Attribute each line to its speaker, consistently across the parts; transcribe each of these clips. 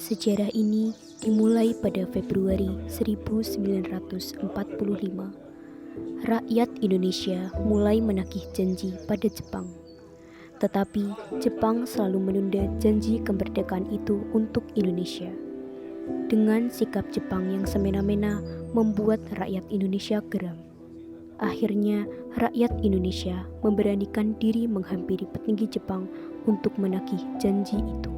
Speaker 1: Sejarah ini dimulai pada Februari 1945. Rakyat Indonesia mulai menagih janji pada Jepang. Tetapi Jepang selalu menunda janji kemerdekaan itu untuk Indonesia. Dengan sikap Jepang yang semena-mena membuat rakyat Indonesia geram. Akhirnya rakyat Indonesia memberanikan diri menghampiri petinggi Jepang untuk menagih janji itu.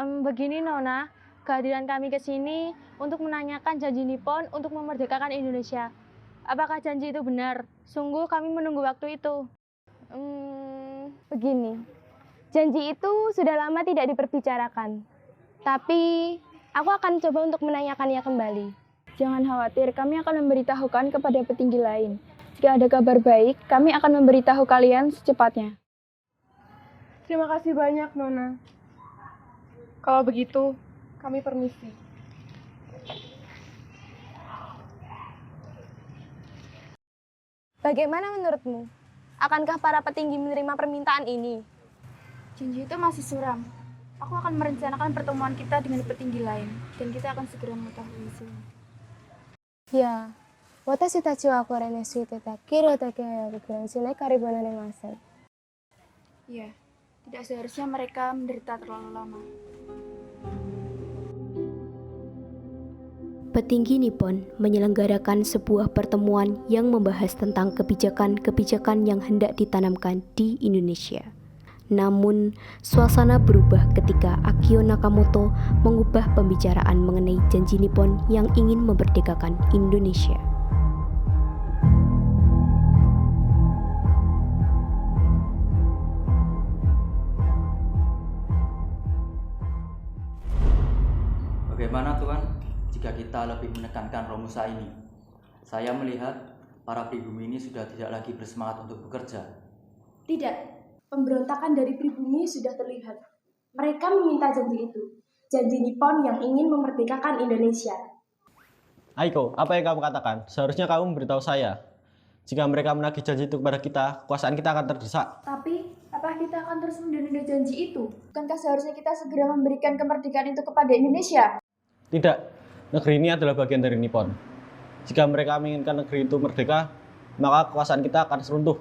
Speaker 2: Begini Nona, kehadiran kami ke sini untuk menanyakan janji Nippon untuk memerdekakan Indonesia. Apakah janji itu benar? Sungguh kami menunggu waktu itu. Begini, janji itu sudah lama tidak diperbicarakan. Tapi aku akan coba untuk menanyakannya kembali.
Speaker 3: Jangan khawatir, kami akan memberitahukan kepada petinggi lain. Jika ada kabar baik, kami akan memberitahu kalian secepatnya.
Speaker 4: Terima kasih banyak, Nona. Kalau begitu, kami permisi.
Speaker 2: Bagaimana menurutmu? Akankah para petinggi menerima permintaan ini?
Speaker 3: Janji itu masih suram. Aku akan merencanakan pertemuan kita dengan petinggi lain, dan kita akan segera mengetahui hasilnya.
Speaker 2: Ya, watashi tachi wa kore ni tsuite takeru take ya bukan sine karibana nemasen.
Speaker 3: Ya, tidak seharusnya mereka menderita terlalu lama.
Speaker 1: Petinggi Nippon menyelenggarakan sebuah pertemuan yang membahas tentang kebijakan-kebijakan yang hendak ditanamkan di Indonesia. Namun, suasana berubah ketika Akio Nakamoto mengubah pembicaraan mengenai janji Nippon yang ingin memerdekakan Indonesia.
Speaker 5: Bagaimana Tuan, jika kita lebih menekankan Romusa ini? Saya melihat para pribumi ini sudah tidak lagi bersemangat untuk bekerja.
Speaker 6: Tidak, pemberontakan dari pribumi sudah terlihat. Mereka meminta janji itu, janji Nippon yang ingin memerdekakan Indonesia.
Speaker 7: Aiko, apa yang kamu katakan? Seharusnya kamu memberitahu saya. Jika mereka menagih janji itu kepada kita, kekuasaan kita akan terdesak.
Speaker 6: Tapi, apakah kita akan terus menunda janji itu? Bukankah seharusnya kita segera memberikan kemerdekaan itu kepada Indonesia?
Speaker 7: Tidak, negeri ini adalah bagian dari Nippon. Jika mereka menginginkan negeri itu merdeka, maka kekuasaan kita akan seruntuh.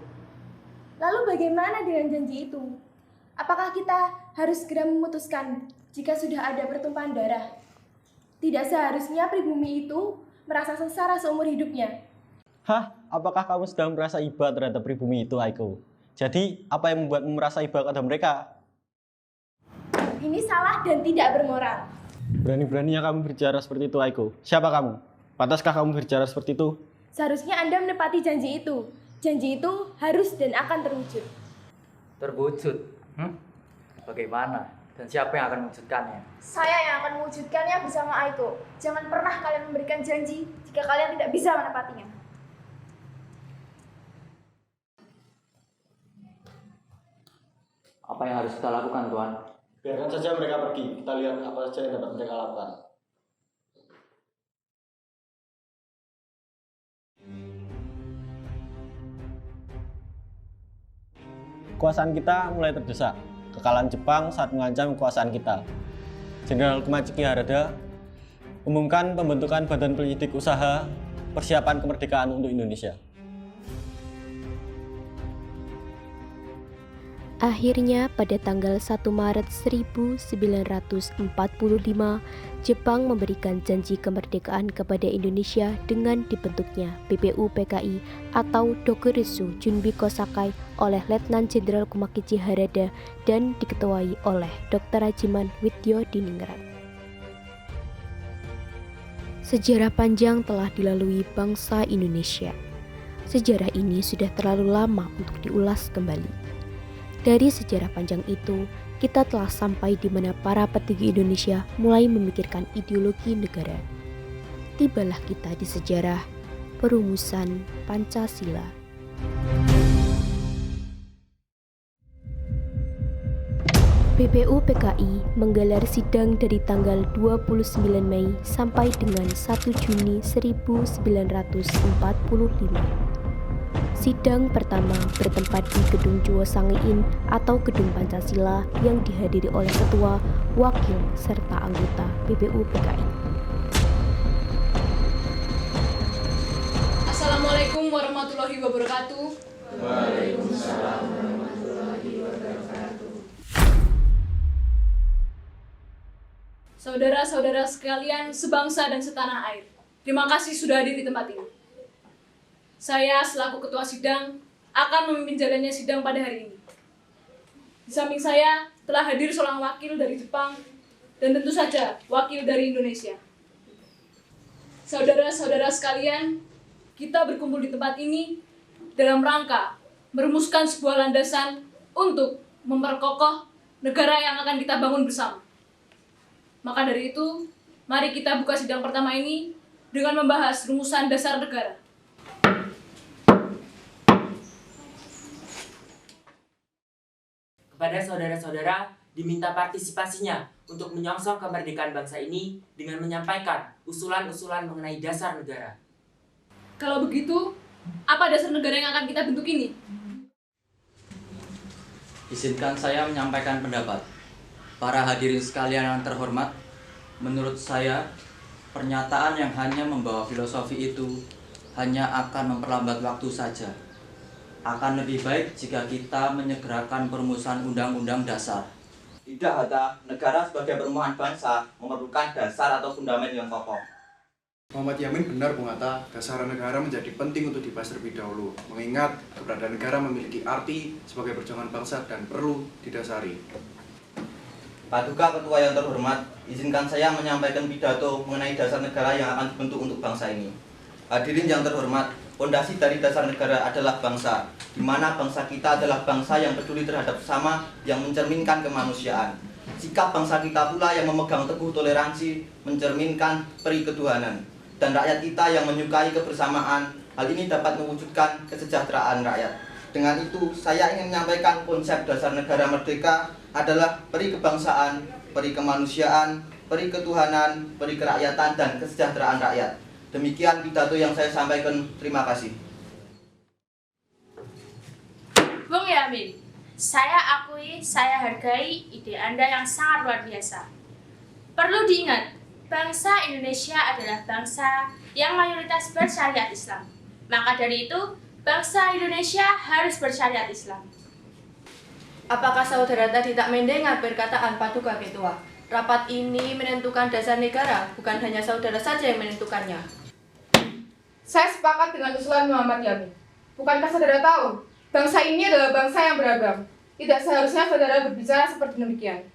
Speaker 6: Lalu bagaimana dengan janji itu? Apakah kita harus segera memutuskan jika sudah ada pertumpahan darah? Tidak seharusnya pribumi itu merasa sengsara seumur hidupnya.
Speaker 7: Hah? Apakah kamu sedang merasa iba terhadap pribumi itu, Aiko? Jadi, apa yang membuatmu merasa iba kepada mereka?
Speaker 6: Ini salah dan tidak bermoral.
Speaker 7: Berani-beraninya kamu berbicara seperti itu, Aiko. Siapa kamu? Pantaskah kamu berbicara seperti itu?
Speaker 6: Seharusnya Anda menepati janji itu. Janji itu harus dan akan terwujud.
Speaker 5: Terwujud? Bagaimana? Dan siapa yang akan mewujudkannya?
Speaker 6: Saya yang akan mewujudkannya bersama Aiko. Jangan pernah kalian memberikan janji jika kalian tidak bisa menepatinya.
Speaker 5: Apa yang harus kita lakukan, Tuan?
Speaker 7: Biarkan saja mereka pergi. Kita lihat apa saja yang dapat mereka lakukan. Kekuasaan kita mulai terdesak. Kekalahan Jepang saat mengancam kekuasaan kita. Jenderal Kumachiki Harada umumkan pembentukan Badan Penyelidik Usaha Persiapan Kemerdekaan untuk Indonesia.
Speaker 1: Akhirnya pada tanggal 1 Maret 1945, Jepang memberikan janji kemerdekaan kepada Indonesia dengan dibentuknya BPUPKI atau Dokuritsu Junbiko Sakai oleh Letnan Jenderal Kumakichi Harada dan diketuai oleh Dr. Rajiman Widyodiningrat. Sejarah panjang telah dilalui bangsa Indonesia. Sejarah ini sudah terlalu lama untuk diulas kembali. Dari sejarah panjang itu, kita telah sampai di mana para petinggi Indonesia mulai memikirkan ideologi negara. Tibalah kita di sejarah perumusan Pancasila. BPU PKI menggelar sidang dari tanggal 29 Mei sampai dengan 1 Juni 1945. Sidang pertama bertempat di Gedung Juwo Sangiin atau Gedung Pancasila yang dihadiri oleh ketua, wakil, serta anggota BPU PKI.
Speaker 8: Assalamualaikum warahmatullahi wabarakatuh. Saudara-saudara sekalian sebangsa dan setanah air, terima kasih sudah hadir di tempat ini. Saya selaku ketua sidang akan memimpin jalannya sidang pada hari ini. Di samping saya telah hadir seorang wakil dari Jepang dan tentu saja wakil dari Indonesia. Saudara-saudara sekalian, kita berkumpul di tempat ini dalam rangka merumuskan sebuah landasan untuk memperkokoh negara yang akan kita bangun bersama. Maka dari itu, mari kita buka sidang pertama ini dengan membahas rumusan dasar negara.
Speaker 9: Kepada saudara-saudara diminta partisipasinya untuk menyongsong kemerdekaan bangsa ini dengan menyampaikan usulan-usulan mengenai dasar negara.
Speaker 8: Kalau begitu, apa dasar negara yang akan kita bentuk ini?
Speaker 5: Izinkan saya menyampaikan pendapat. Para hadirin sekalian yang terhormat, menurut saya, pernyataan yang hanya membawa filosofi itu hanya akan memperlambat waktu saja. Akan lebih baik jika kita menyegerakan perumusan Undang-Undang Dasar.
Speaker 10: Tidak, Hatta. Negara sebagai perumahan bangsa memerlukan dasar atau fundament yang kokoh.
Speaker 11: Muhammad Yamin benar, Bung Hatta. Dasar negara menjadi penting untuk dibahas terlebih dahulu, mengingat keberadaan negara memiliki arti sebagai perjuangan bangsa dan perlu didasari.
Speaker 10: Paduka Ketua yang terhormat, izinkan saya menyampaikan pidato mengenai dasar negara yang akan dibentuk untuk bangsa ini. Hadirin yang terhormat, fondasi dari dasar negara adalah bangsa, di mana bangsa kita adalah bangsa yang peduli terhadap sesama, yang mencerminkan kemanusiaan. Sikap bangsa kita pula yang memegang teguh toleransi, mencerminkan peri ketuhanan. Dan rakyat kita yang menyukai kebersamaan, hal ini dapat mewujudkan kesejahteraan rakyat. Dengan itu, saya ingin menyampaikan konsep dasar negara merdeka adalah peri kebangsaan, peri kemanusiaan, peri ketuhanan, peri kerakyatan, dan kesejahteraan rakyat. Demikian pidato yang saya sampaikan. Terima kasih.
Speaker 12: Bung Yamin, saya akui, saya hargai ide Anda yang sangat luar biasa. Perlu diingat, bangsa Indonesia adalah bangsa yang mayoritas bersyariat Islam. Maka dari itu, bangsa Indonesia harus bersyariat Islam.
Speaker 13: Apakah saudara tadi tak mendengar perkataan Paduka Ketua? Rapat ini menentukan dasar negara, bukan hanya saudara saja yang menentukannya.
Speaker 4: Saya sepakat dengan usulan Muhammad Yamin. Bukankah saudara tahu, bangsa ini adalah bangsa yang beragam. Tidak seharusnya saudara berbicara seperti demikian.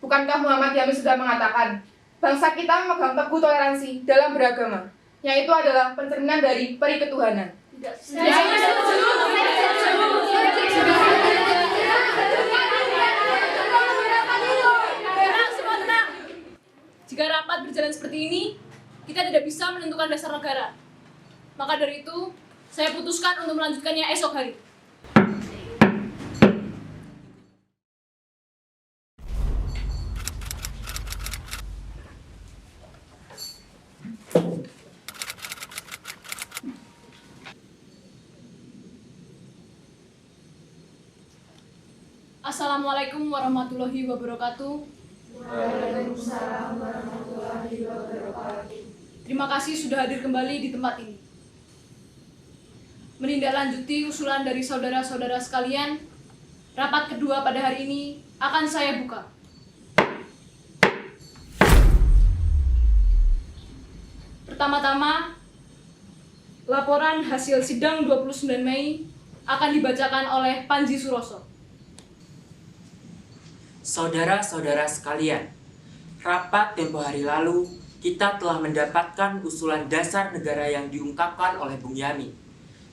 Speaker 4: Bukankah Muhammad Yamin sudah mengatakan, bangsa kita memegang teguh toleransi dalam beragama, yaitu adalah pencerminan dari peri ketuhanan.
Speaker 8: Jika rapat berjalan seperti ini, kita tidak bisa menentukan dasar negara. Maka dari itu, saya putuskan untuk melanjutkannya esok hari. Assalamualaikum warahmatullahi wabarakatuh.
Speaker 14: Waalaikumsalam warahmatullahi wabarakatuh.
Speaker 8: Terima kasih sudah hadir kembali di tempat ini. Menindaklanjuti usulan dari saudara-saudara sekalian, rapat kedua pada hari ini akan saya buka. Pertama-tama, laporan hasil sidang 29 Mei akan dibacakan oleh Panji Suroso.
Speaker 9: Saudara-saudara sekalian, rapat tempo hari lalu kita telah mendapatkan usulan dasar negara yang diungkapkan oleh Bung Yamin.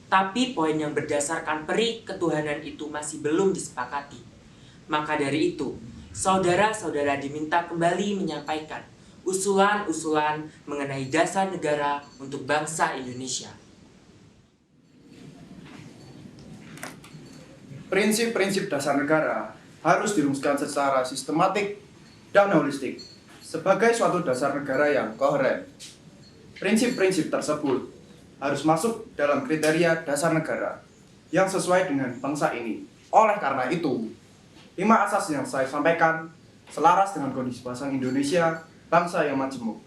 Speaker 9: Tapi poin yang berdasarkan peri ketuhanan itu masih belum disepakati. Maka dari itu, saudara-saudara diminta kembali menyampaikan usulan-usulan mengenai dasar negara untuk bangsa Indonesia.
Speaker 11: Prinsip-prinsip dasar negara harus dirumuskan secara sistematik dan holistik sebagai suatu dasar negara yang koheren. Prinsip-prinsip tersebut harus masuk dalam kriteria dasar negara yang sesuai dengan bangsa ini. Oleh karena itu, 5 asas yang saya sampaikan selaras dengan kondisi bangsa Indonesia, bangsa yang majemuk.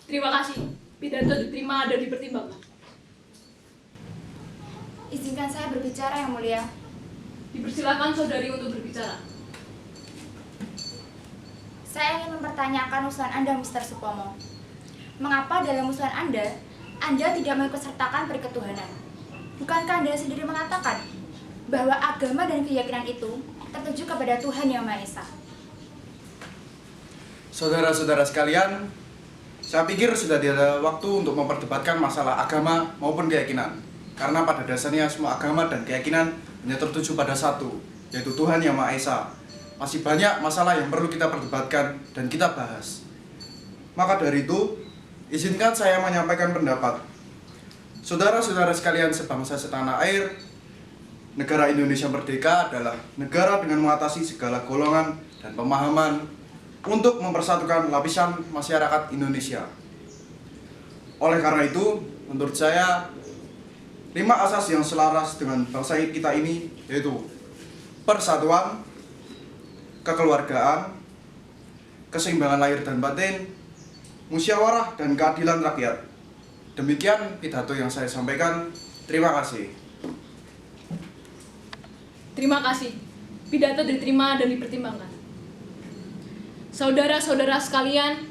Speaker 8: Terima kasih. Pidato diterima dan dipertimbangkan.
Speaker 15: Izinkan saya berbicara, Yang Mulia.
Speaker 8: Dipersilakan saudari untuk berbicara.
Speaker 15: Saya ingin mempertanyakan usulan Anda, Mr. Supomo. Mengapa dalam usulan Anda tidak mengikutsertakan perketuhanan? Bukankah Anda sendiri mengatakan bahwa agama dan keyakinan itu tertuju kepada Tuhan Yang Maha Esa?
Speaker 11: Saudara-saudara sekalian, saya pikir sudah tidak ada waktu untuk memperdebatkan masalah agama maupun keyakinan. Karena pada dasarnya semua agama dan keyakinan hanya tertuju pada satu, yaitu Tuhan Yang Maha Esa. Masih banyak masalah yang perlu kita perdebatkan dan kita bahas. Maka dari itu, izinkan saya menyampaikan pendapat. Saudara-saudara sekalian sebangsa setanah air, negara Indonesia merdeka adalah negara dengan mengatasi segala golongan dan pemahaman untuk mempersatukan lapisan masyarakat Indonesia. Oleh karena itu, menurut saya, 5 asas yang selaras dengan bangsa kita ini yaitu persatuan, kekeluargaan, keseimbangan lahir dan batin, musyawarah dan keadilan rakyat. Demikian pidato yang saya sampaikan. Terima kasih.
Speaker 8: Terima kasih. Pidato diterima dan dipertimbangkan. Saudara-saudara sekalian,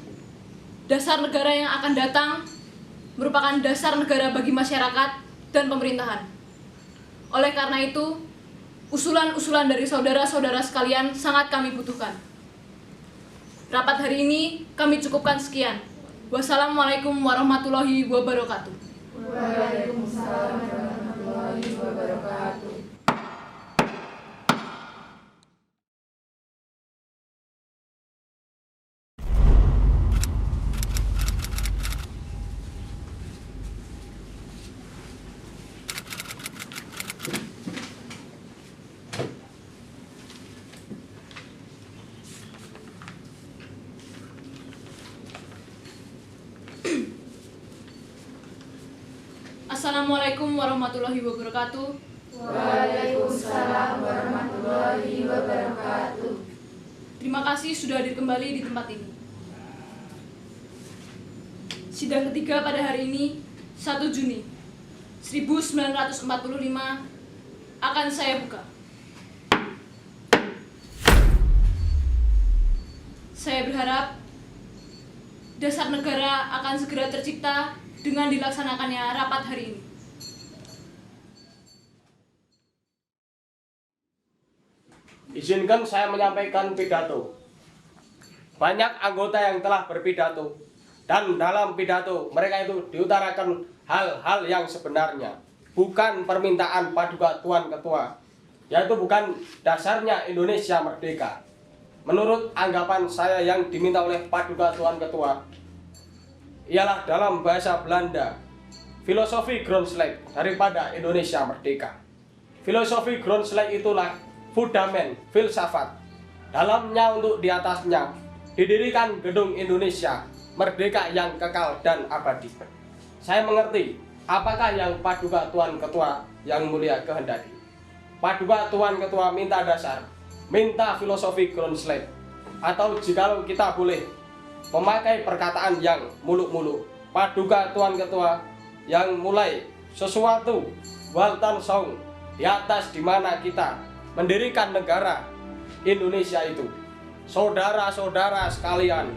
Speaker 8: dasar negara yang akan datang merupakan dasar negara bagi masyarakat dan pemerintahan. Oleh karena itu, usulan-usulan dari saudara-saudara sekalian sangat kami butuhkan. Rapat hari ini kami cukupkan sekian. Wassalamualaikum warahmatullahi wabarakatuh.
Speaker 14: Waalaikumsalam warahmatullahi wabarakatuh.
Speaker 8: Assalamualaikum warahmatullahi wabarakatuh.
Speaker 14: Waalaikumsalam warahmatullahi wabarakatuh.
Speaker 8: Terima kasih sudah hadir kembali di tempat ini. Sidang ketiga pada hari ini, 1 Juni 1945, akan saya buka. Saya berharap dasar negara akan segera tercipta dengan dilaksanakannya rapat hari ini.
Speaker 16: Izinkan saya menyampaikan pidato. Banyak anggota yang telah berpidato, dan dalam pidato mereka itu diutarakan hal-hal yang sebenarnya, bukan permintaan Paduka Tuan Ketua, yaitu bukan dasarnya Indonesia merdeka. Menurut anggapan saya yang diminta oleh Paduka Tuan Ketua, ialah dalam bahasa Belanda, filosofi Grondslag daripada Indonesia merdeka. Filosofi Grondslag itulah fundament filsafat. Dalamnya untuk di atasnya didirikan gedung Indonesia merdeka yang kekal dan abadi. Saya mengerti apakah yang Paduka Tuan Ketua yang mulia kehendaki. Paduka Tuan Ketua minta dasar, minta filosofi Grondslag, atau jikalau kita boleh memakai perkataan yang muluk-muluk, Paduka Tuan Ketua yang mulai sesuatu Waltan Song di atas di mana kita mendirikan negara Indonesia itu. Saudara-saudara sekalian,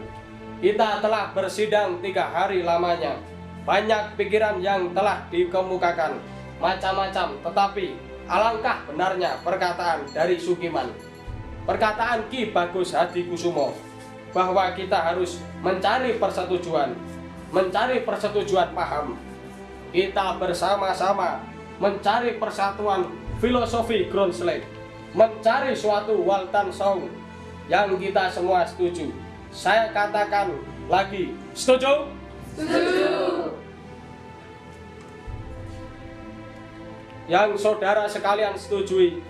Speaker 16: kita telah bersidang 3 hari lamanya. Banyak pikiran yang telah dikemukakan, macam-macam, tetapi alangkah benarnya perkataan dari Sukiman, perkataan Ki Bagus Hadi Kusumo, bahwa kita harus mencari persetujuan paham. Kita bersama-sama mencari persatuan filosofi Grondslag, mencari suatu Waltan Song yang kita semua setuju. Saya katakan lagi, setuju? Setuju. Yang saudara sekalian setujui,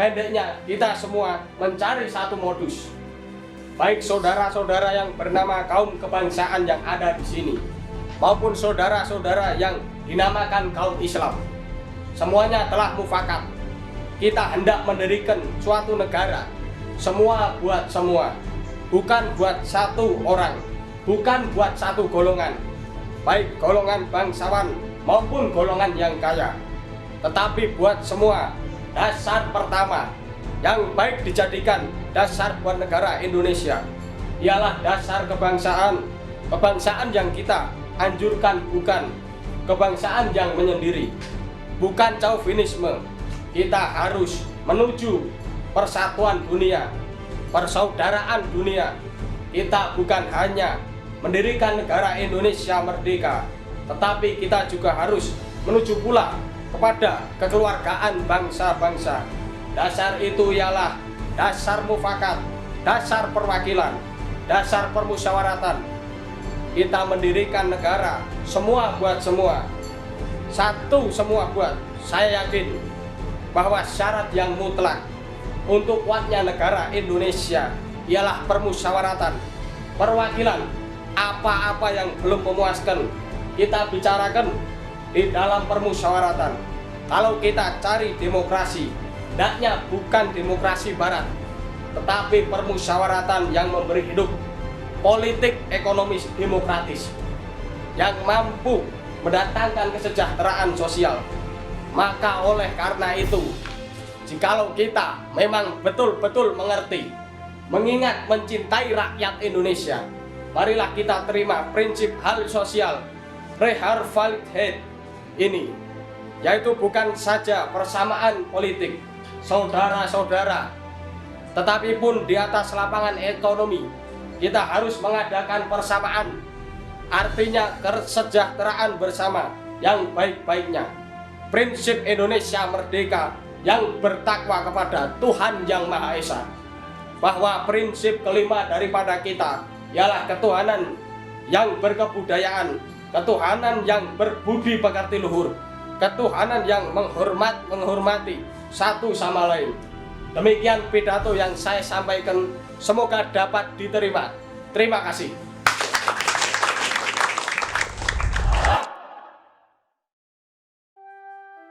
Speaker 16: pendeknya kita semua mencari satu modus. Baik saudara-saudara yang bernama kaum kebangsaan yang ada di sini, maupun saudara-saudara yang dinamakan kaum Islam. Semuanya telah mufakat. Kita hendak mendirikan suatu negara, semua buat semua, bukan buat satu orang, bukan buat satu golongan, baik golongan bangsawan maupun golongan yang kaya, tetapi buat semua. Dasar pertama yang baik dijadikan dasar buat negara Indonesia ialah dasar kebangsaan. Kebangsaan yang kita anjurkan bukan kebangsaan yang menyendiri, bukan chauvinisme. Kita harus menuju persatuan dunia, persaudaraan dunia. Kita bukan hanya mendirikan negara Indonesia merdeka, tetapi kita juga harus menuju pula kepada kekeluargaan bangsa-bangsa. Dasar itu ialah dasar mufakat, dasar perwakilan, dasar permusyawaratan. Kita mendirikan negara, semua buat semua, satu semua buat. Saya yakin bahwa syarat yang mutlak untuk kuatnya negara Indonesia ialah permusyawaratan, perwakilan. Apa-apa yang belum memuaskan kita bicarakan di dalam permusyawaratan. Kalau kita cari demokrasi, hendaknya bukan demokrasi barat, tetapi permusyawaratan yang memberi hidup politik ekonomis demokratis yang mampu mendatangkan kesejahteraan sosial. Maka oleh karena itu, jikalau kita memang betul-betul mengerti, mengingat, mencintai rakyat Indonesia, marilah kita terima prinsip hal sosial Reharvalidheid ini, yaitu bukan saja persamaan politik saudara-saudara, tetapi pun di atas lapangan ekonomi kita harus mengadakan persamaan, artinya kesejahteraan bersama yang baik-baiknya. Prinsip Indonesia merdeka yang bertakwa kepada Tuhan Yang Maha Esa, bahwa prinsip kelima daripada kita ialah ketuhanan yang berkebudayaan, ketuhanan yang berbudi pekerti luhur, ketuhanan yang menghormati satu sama lain. Demikian pidato yang saya sampaikan, semoga dapat diterima. Terima kasih.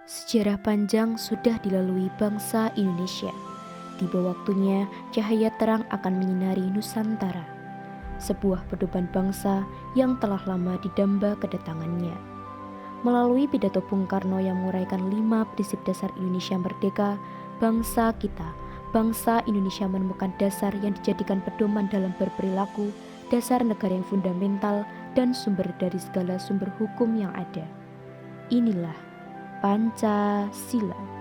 Speaker 1: Sejarah panjang sudah dilalui bangsa Indonesia. Tiba waktunya cahaya terang akan menyinari Nusantara, sebuah pedoman bangsa yang telah lama didamba kedatangannya. Melalui pidato Bung Karno yang menguraikan 5 prinsip dasar Indonesia merdeka, bangsa kita, bangsa Indonesia menemukan dasar yang dijadikan pedoman dalam berperilaku, dasar negara yang fundamental dan sumber dari segala sumber hukum yang ada. Inilah Pancasila.